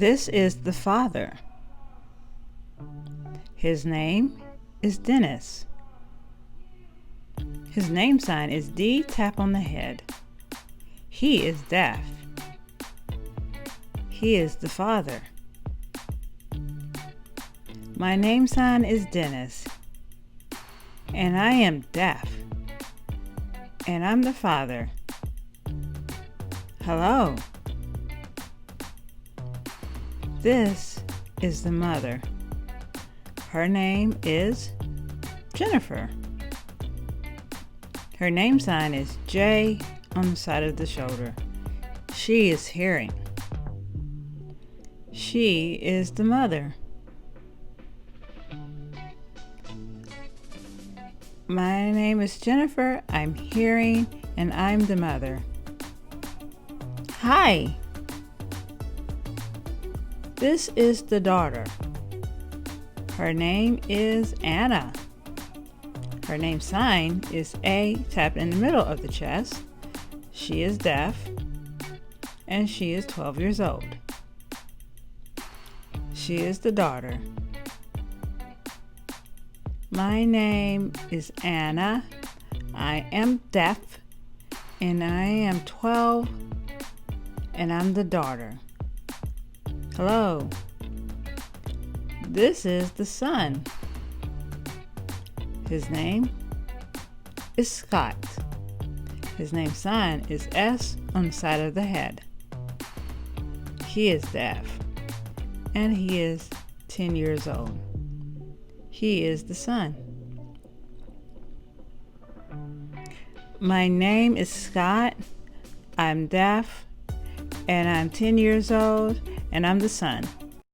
This is the father. His name is Dennis. His name sign is D, tap on the head. He is deaf. He is the father. My name sign is Dennis, and I am deaf, and I'm the father. Hello. This is the mother. Her name is Jennifer. Her name sign is J on the side of the shoulder. She is hearing. She is the mother. My name is Jennifer. I'm hearing, and I'm the mother. Hi. This is the daughter. Her name is Anna. Her name sign is A, tapped in the middle of the chest. She is deaf, and she is 12 years old. She is the daughter. My name is Anna. I am deaf, and I am 12, and I'm the daughter. Hello. This is the son. His name is Scott. His name sign is S on the side of the head. He is deaf, and he is 10 years old. He is the son. My name is Scott. I'm deaf, and I'm 10 years old, and I'm the son.